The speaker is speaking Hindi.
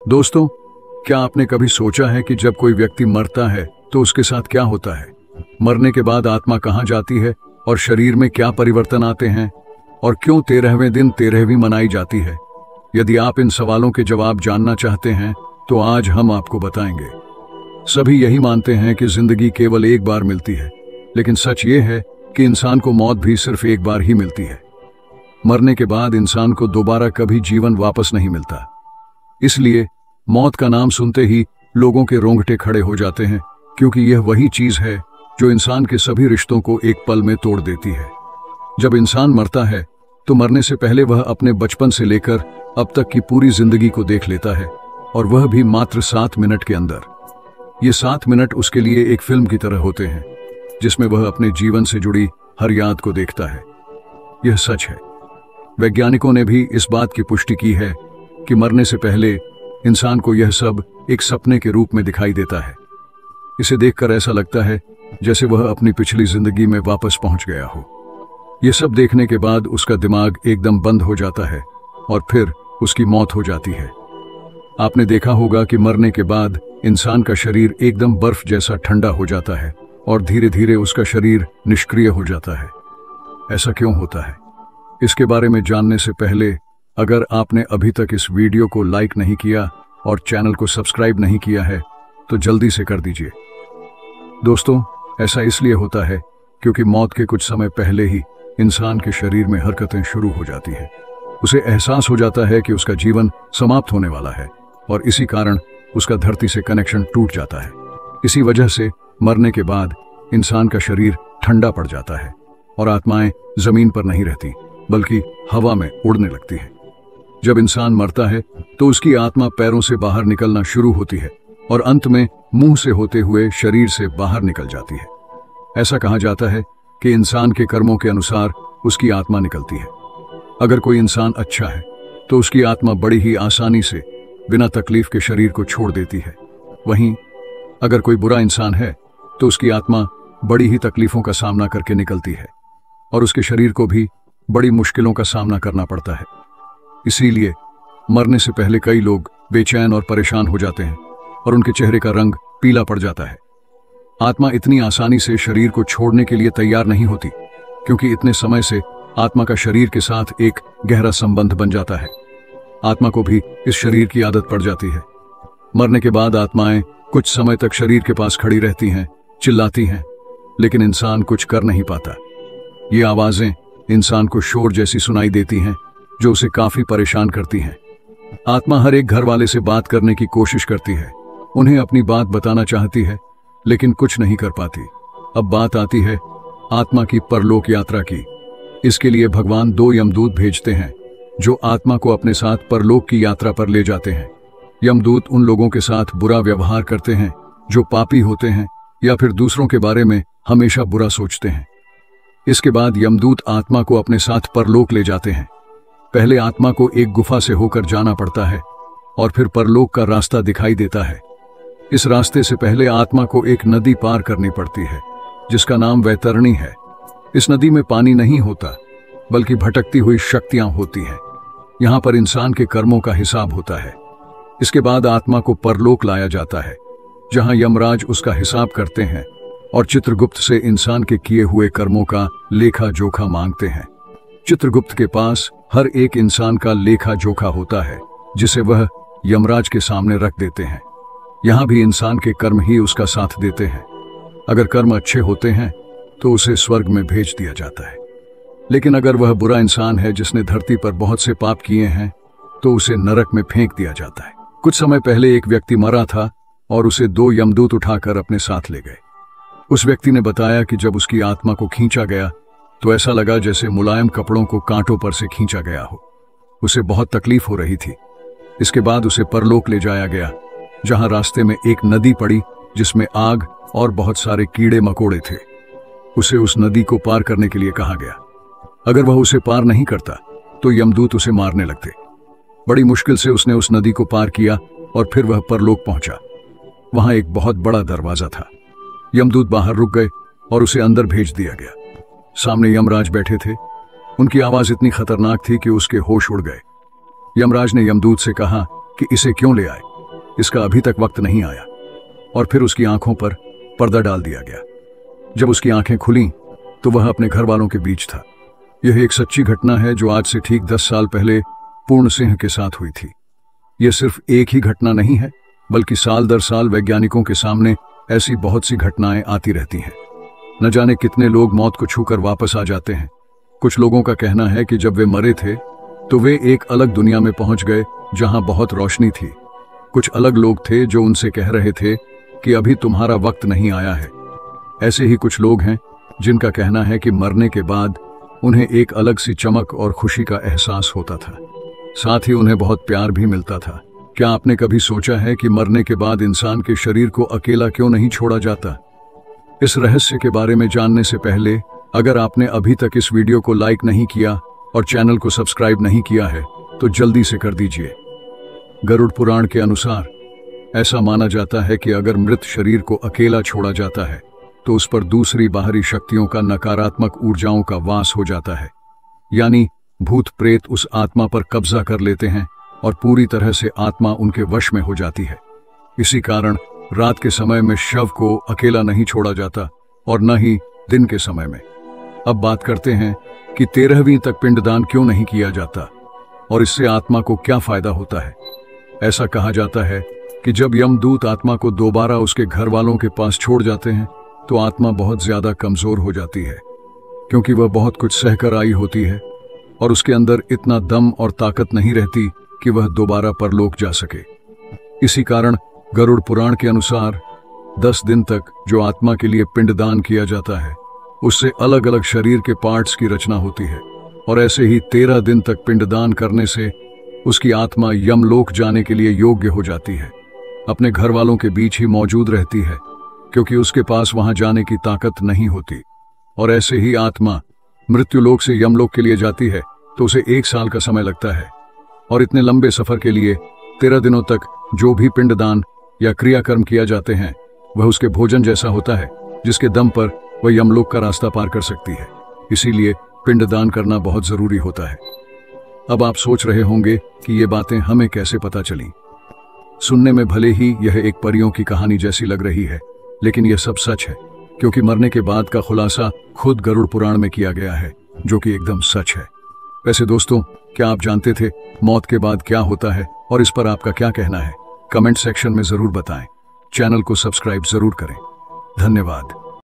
दोस्तों, क्या आपने कभी सोचा है कि जब कोई व्यक्ति मरता है तो उसके साथ क्या होता है? मरने के बाद आत्मा कहाँ जाती है और शरीर में क्या परिवर्तन आते हैं और क्यों 13वें दिन 13वीं मनाई जाती है? यदि आप इन सवालों के जवाब जानना चाहते हैं तो आज हम आपको बताएंगे। सभी यही मानते हैं कि जिंदगी केवल एक बार मिलती है, लेकिन सच ये है कि इंसान को मौत भी सिर्फ एक बार ही मिलती है। मरने के बाद इंसान को दोबारा कभी जीवन वापस नहीं मिलता। इसलिए मौत का नाम सुनते ही लोगों के रोंगटे खड़े हो जाते हैं, क्योंकि यह वही चीज है जो इंसान के सभी रिश्तों को एक पल में तोड़ देती है। जब इंसान मरता है तो मरने से पहले वह अपने बचपन से लेकर अब तक की पूरी जिंदगी को देख लेता है, और वह भी मात्र 7 मिनट के अंदर। ये 7 मिनट उसके लिए एक फिल्म की तरह होते हैं, जिसमें वह अपने जीवन से जुड़ी हर याद को देखता है। यह सच है। वैज्ञानिकों ने भी इस बात की पुष्टि की है कि मरने से पहले इंसान को यह सब एक सपने के रूप में दिखाई देता है। इसे देखकर ऐसा लगता है जैसे वह अपनी पिछली जिंदगी में वापस पहुंच गया हो। यह सब देखने के बाद उसका दिमाग एकदम बंद हो जाता है और फिर उसकी मौत हो जाती है। आपने देखा होगा कि मरने के बाद इंसान का शरीर एकदम बर्फ जैसा ठंडा हो जाता है और धीरे धीरे उसका शरीर निष्क्रिय हो जाता है। ऐसा क्यों होता है? इसके बारे में जानने से पहले अगर आपने अभी तक इस वीडियो को लाइक नहीं किया और चैनल को सब्सक्राइब नहीं किया है तो जल्दी से कर दीजिए। दोस्तों, ऐसा इसलिए होता है क्योंकि मौत के कुछ समय पहले ही इंसान के शरीर में हरकतें शुरू हो जाती हैं। उसे एहसास हो जाता है कि उसका जीवन समाप्त होने वाला है और इसी कारण उसका धरती से कनेक्शन टूट जाता है। इसी वजह से मरने के बाद इंसान का शरीर ठंडा पड़ जाता है और आत्माएं जमीन पर नहीं रहती बल्कि हवा में उड़ने लगती है। जब इंसान मरता है तो उसकी आत्मा पैरों से बाहर निकलना शुरू होती है और अंत में मुंह से होते हुए शरीर से बाहर निकल जाती है। ऐसा कहा जाता है कि इंसान के कर्मों के अनुसार उसकी आत्मा निकलती है। अगर कोई इंसान अच्छा है तो उसकी आत्मा बड़ी ही आसानी से बिना तकलीफ के शरीर को छोड़ देती है। वहीं अगर कोई बुरा इंसान है तो उसकी आत्मा बड़ी ही तकलीफों का सामना करके निकलती है और उसके शरीर को भी बड़ी मुश्किलों का सामना करना पड़ता है। इसीलिए मरने से पहले कई लोग बेचैन और परेशान हो जाते हैं और उनके चेहरे का रंग पीला पड़ जाता है। आत्मा इतनी आसानी से शरीर को छोड़ने के लिए तैयार नहीं होती, क्योंकि इतने समय से आत्मा का शरीर के साथ एक गहरा संबंध बन जाता है। आत्मा को भी इस शरीर की आदत पड़ जाती है। मरने के बाद आत्माएं कुछ समय तक शरीर के पास खड़ी रहती हैं, चिल्लाती हैं, लेकिन इंसान कुछ कर नहीं पाता। ये आवाजें इंसान को शोर जैसी सुनाई देती हैं, जो उसे काफी परेशान करती हैं। आत्मा हर एक घर वाले से बात करने की कोशिश करती है, उन्हें अपनी बात बताना चाहती है, लेकिन कुछ नहीं कर पाती। अब बात आती है आत्मा की परलोक यात्रा की। इसके लिए भगवान 2 यमदूत भेजते हैं, जो आत्मा को अपने साथ परलोक की यात्रा पर ले जाते हैं। यमदूत उन लोगों के साथ बुरा व्यवहार करते हैं जो पापी होते हैं या फिर दूसरों के बारे में हमेशा बुरा सोचते हैं। इसके बाद यमदूत आत्मा को अपने साथ परलोक ले जाते हैं। पहले आत्मा को एक गुफा से होकर जाना पड़ता है और फिर परलोक का रास्ता दिखाई देता है। इस रास्ते से पहले आत्मा को एक नदी पार करनी पड़ती है, जिसका नाम वैतरणी है। इस नदी में पानी नहीं होता, बल्कि भटकती हुई शक्तियां होती हैं। यहां पर इंसान के कर्मों का हिसाब होता है। इसके बाद आत्मा को परलोक लाया जाता है, जहां यमराज उसका हिसाब करते हैं और चित्रगुप्त से इंसान के किए हुए कर्मों का लेखा जोखा मांगते हैं। चित्रगुप्त के पास हर एक इंसान का लेखा जोखा होता है, जिसे वह यमराज के सामने रख देते हैं। यहां भी इंसान के कर्म ही उसका साथ देते हैं। अगर कर्म अच्छे होते हैं तो उसे स्वर्ग में भेज दिया जाता है, लेकिन अगर वह बुरा इंसान है जिसने धरती पर बहुत से पाप किए हैं तो उसे नरक में फेंक दिया जाता है। कुछ समय पहले एक व्यक्ति मरा था और उसे 2 यमदूत उठाकर अपने साथ ले गए। उस व्यक्ति ने बताया कि जब उसकी आत्मा को खींचा गया तो ऐसा लगा जैसे मुलायम कपड़ों को कांटों पर से खींचा गया हो। उसे बहुत तकलीफ हो रही थी। इसके बाद उसे परलोक ले जाया गया, जहां रास्ते में एक नदी पड़ी जिसमें आग और बहुत सारे कीड़े मकोड़े थे। उसे उस नदी को पार करने के लिए कहा गया। अगर वह उसे पार नहीं करता तो यमदूत उसे मारने लगते। बड़ी मुश्किल से उसने उस नदी को पार किया और फिर वह परलोक पहुंचा। वहां एक बहुत बड़ा दरवाजा था। यमदूत बाहर रुक गए और उसे अंदर भेज दिया गया। सामने यमराज बैठे थे। उनकी आवाज इतनी खतरनाक थी कि उसके होश उड़ गए। यमराज ने यमदूत से कहा कि इसे क्यों ले आए, इसका अभी तक वक्त नहीं आया। और फिर उसकी आंखों पर पर्दा डाल दिया गया। जब उसकी आंखें खुलीं तो वह अपने घर वालों के बीच था। यह एक सच्ची घटना है जो आज से ठीक 10 साल पहले पूर्ण सिंह के साथ हुई थी। यह सिर्फ एक ही घटना नहीं है, बल्कि साल दर साल वैज्ञानिकों के सामने ऐसी बहुत सी घटनाएं आती रहती हैं। न जाने कितने लोग मौत को छूकर वापस आ जाते हैं। कुछ लोगों का कहना है कि जब वे मरे थे तो वे एक अलग दुनिया में पहुंच गए जहां बहुत रोशनी थी। कुछ अलग लोग थे जो उनसे कह रहे थे कि अभी तुम्हारा वक्त नहीं आया है। ऐसे ही कुछ लोग हैं जिनका कहना है कि मरने के बाद उन्हें एक अलग सी चमक और खुशी का एहसास होता था, साथ ही उन्हें बहुत प्यार भी मिलता था। क्या आपने कभी सोचा है कि मरने के बाद इंसान के शरीर को अकेला क्यों नहीं छोड़ा जाता? इस रहस्य के बारे में जानने से पहले अगर आपने अभी तक इस वीडियो को लाइक नहीं किया और चैनल को सब्सक्राइब नहीं किया है तो जल्दी से कर दीजिए। गरुड़ पुराण के अनुसार ऐसा माना जाता है कि अगर मृत शरीर को अकेला छोड़ा जाता है तो उस पर दूसरी बाहरी शक्तियों का नकारात्मक ऊर्जाओं का वास हो जाता है, यानी भूत प्रेत उस आत्मा पर कब्जा कर लेते हैं और पूरी तरह से आत्मा उनके वश में हो जाती है। इसी कारण रात के समय में शव को अकेला नहीं छोड़ा जाता और न ही दिन के समय में। अब बात करते हैं कि 13वीं तक पिंडदान क्यों नहीं किया जाता और इससे आत्मा को क्या फायदा होता है। ऐसा कहा जाता है कि जब यमदूत आत्मा को दोबारा उसके घर वालों के पास छोड़ जाते हैं तो आत्मा बहुत ज्यादा कमजोर हो जाती है, क्योंकि वह बहुत कुछ सहकर आई होती है और उसके अंदर इतना दम और ताकत नहीं रहती कि वह दोबारा परलोक जा सके। इसी कारण गरुड़ पुराण के अनुसार 10 दिन तक जो आत्मा के लिए पिंडदान किया जाता है उससे अलग अलग शरीर के पार्ट्स की रचना होती है, और ऐसे ही 13 दिन तक पिंडदान करने से उसकी आत्मा यमलोक जाने के लिए योग्य हो जाती है, अपने घर वालों के बीच ही मौजूद रहती है, क्योंकि उसके पास वहां जाने की ताकत नहीं होती। और ऐसे ही आत्मा मृत्युलोक से यमलोक के लिए जाती है तो उसे 1 साल का समय लगता है, और इतने लंबे सफर के लिए 13 दिनों तक जो भी पिंडदान या क्रियाकर्म किया जाते हैं वह उसके भोजन जैसा होता है, जिसके दम पर वह यमलोक का रास्ता पार कर सकती है। इसीलिए पिंडदान करना बहुत जरूरी होता है। अब आप सोच रहे होंगे कि ये बातें हमें कैसे पता चली। सुनने में भले ही यह एक परियों की कहानी जैसी लग रही है, लेकिन यह सब सच है, क्योंकि मरने के बाद का खुलासा खुद गरुड़ पुराण में किया गया है, जो कि एकदम सच है। वैसे दोस्तों, क्या आप जानते थे मौत के बाद क्या होता है और इस पर आपका क्या कहना है? कमेंट सेक्शन में जरूर बताएं। चैनल को सब्सक्राइब जरूर करें। धन्यवाद।